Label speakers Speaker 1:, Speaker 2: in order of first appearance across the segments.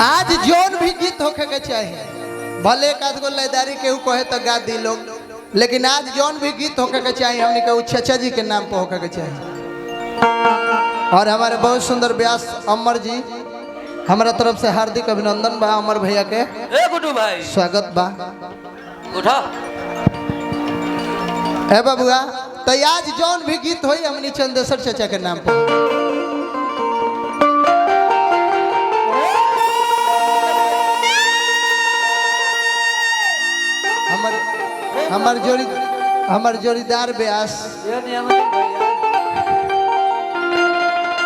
Speaker 1: आज जोन भी गीत होके के चाहिए, भले एक आध गो लयदारी केहू कहे तो गा दी लोग, लेकिन आज जोन भी गीत होके के चाहिए हमने के चचा जी के नाम पर होके के चाहिए। और हमारे बहुत सुंदर व्यास अमर जी, हमारा तरफ से हार्दिक अभिनंदन बा। अमर भैया के
Speaker 2: गुड्डू भाई
Speaker 1: स्वागत बा।
Speaker 2: उठा
Speaker 1: ए बबुआ, तो आज जोन भी गीत होई हमनी चंदेश्वर चचा के नाम पर। हमार जोड़ीदार व्यास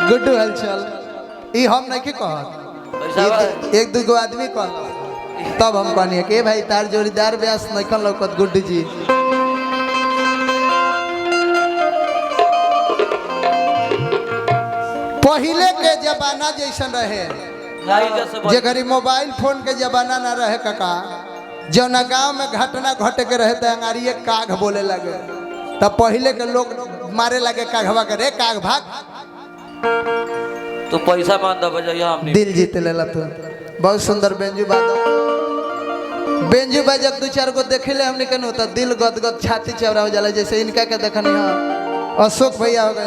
Speaker 1: गुड्डू हलचल, ई हम नहीं के कहत, एक दू गो आदमी कहत, तब हम कहनी कि भाई तार जोड़ीदार व्यास नहीं कन लौकत गुड्डू जी। पहले के जमाना जैसन रहे, जे घड़ी मोबाइल फोन के जमाना ना रहे काका, जौना गांव में घटना घटे के रहे तो अंगारिये काग बोले लगे, तब पहले के लोग मारे लगे काघवा के, रे काग भाग,
Speaker 2: तो पैसा मान दबा जाइए हमने
Speaker 1: दिल जीत लेला। तो बहुत सुंदर बेंजू बाजो, बेंजू बाजक दो चार गो देखे ले हमने के तो दिल गदगद छाती चौड़ा हो जाला। जैसे इनका के देखनी है अशोक भैया हो गए,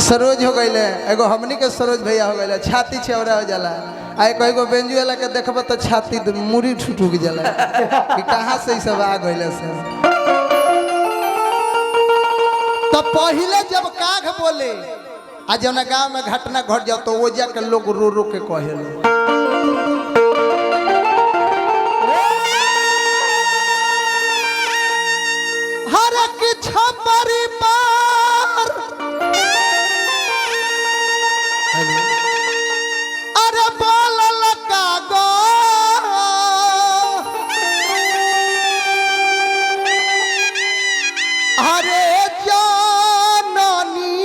Speaker 1: सरोज हो गए, एगो हमनी के सरोज भैया हो गए, छाती चौड़ा हो जाला। आई कोई गो बेंजू वाला के देखब तो छाती मुड़ी ठुक जाला कि कहाँ से ई सब आ गइले से। तो पहले जब काग बोले आ जौना गांव में घटना घट जाओ तो वो जाके लोग रो रो के कहेले, हर की छपरी पार अरे बोलल कागो, अरे जननी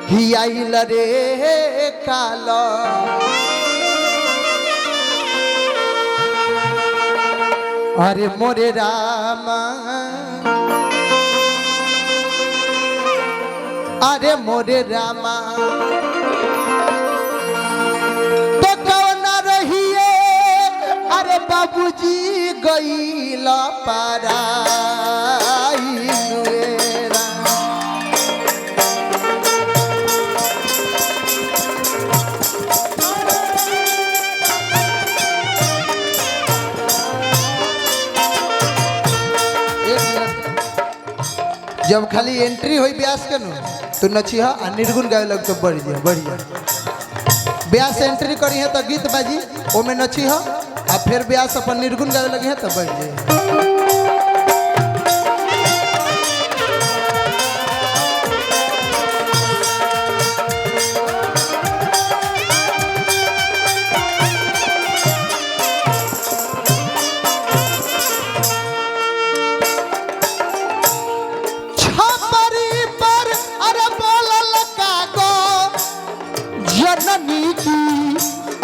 Speaker 1: हियाइल रे काला, अरे मोरे रामा, अरे मोरे रामा, तो कौन रहिए अरे बाबूजी गईल पराई नुएरा। जब खाली एंट्री हुई ब्यास के नु तो नचिहा आ निर्गुण गावे लग तो बढ़िया बढ़िया। ब्यास एंट्री करी है तो गीत बाजी ओमे नचिहा आ फिर ब्यास अपन निर्गुण गावे लगी है तो बढ़ जाए।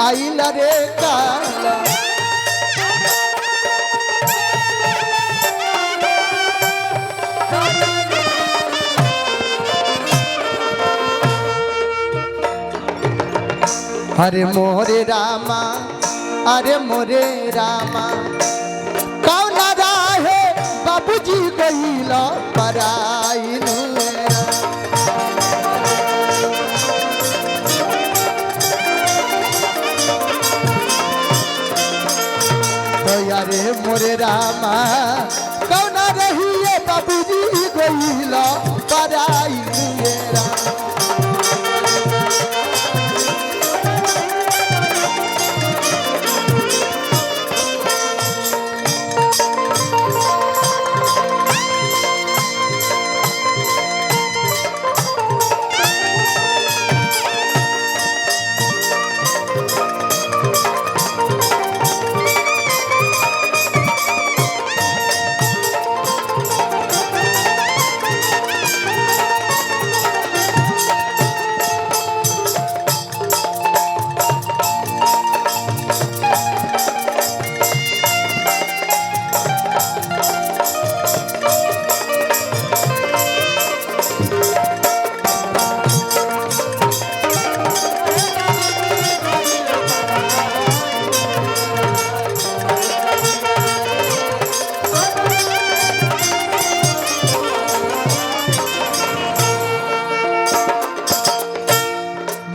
Speaker 1: आइल रे काला, अरे मोरे रामा, अरे मोरे रामा, कौन राहे बाबूजी गइल पराई नुएरा। अरे मोरे रामा, कौन रहिए बाबूजी गइल पराई नुएरा।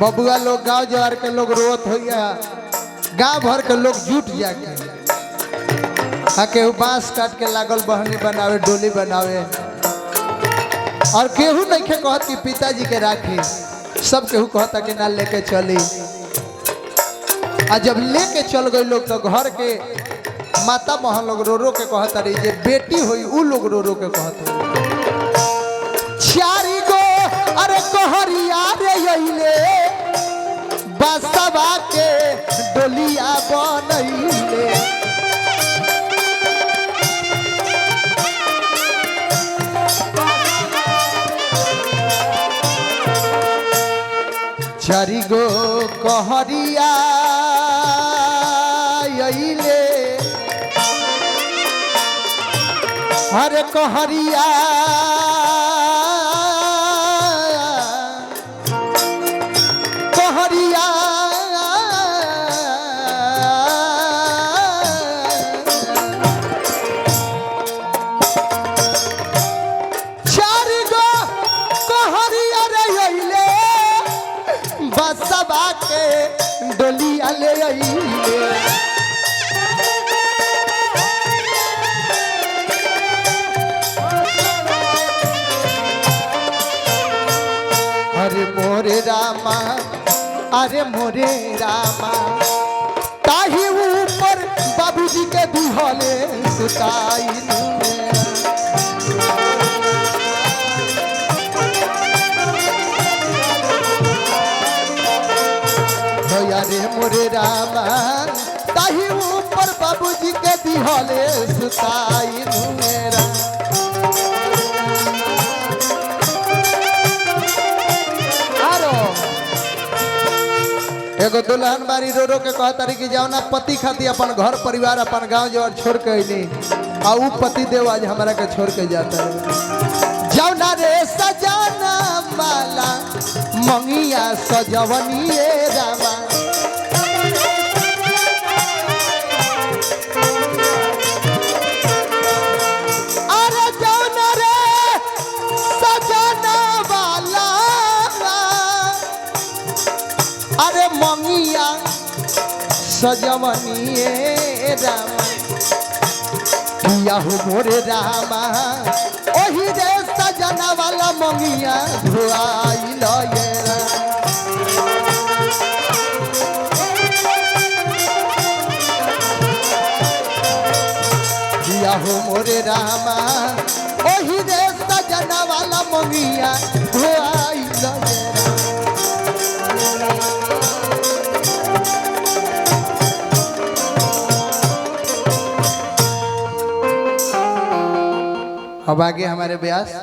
Speaker 1: बबुआ लोग गांव जवार के लोग रोत हो गया, गांव भर के लोग जुट जाके केहू बांस काट के लागल बहनी बनावे, डोली बनावे, और केहू नहीं के कहत कि पिताजी के राखी, सब केहू कहता कि ना लेके चली। आ जब लेके चल गए लोग तो घर के माता बहन लोग रो रो के कहता रही, जे बेटी हुई उ लोग रो रो के कहता चारी गो अरे कहरिया रे अइले बसवा के डोलिया बनइले। चारी गो कहरिया अइले हरे कहरिया कहरिया चारि गो कहरिया रे अइले बसवा के डोलिया ले अइले। अरे मोरे रामा, अरे मोरे रामा, ताही ऊपर बाबूजी के दिहले सुताई अरे मोरे रामा, ताही ऊपर बाबूजी के दिहले सुताई मेरा। एगो दुल्हन बारी रो रो के कहता रही कि जाओ ना पति खाती अपन घर परिवार अपन गांव जवार छोड़ के अली, आ उ पति देव आज हमारा के छोड़ के जाता है। जाओ ना रे सजाना वाला मंगिया सजवनी रामा, अरे जाओ ना रे सजाना वाला अरे मंगिया सजवनी रामा। किया हो मोरे रामा, ओही रे सजना वाला मंगिया धुआइल ये किया हो मोरे रामा, ओही रे सजना वाला मंगिया धुआइल ये। अब आगे हमारे व्यास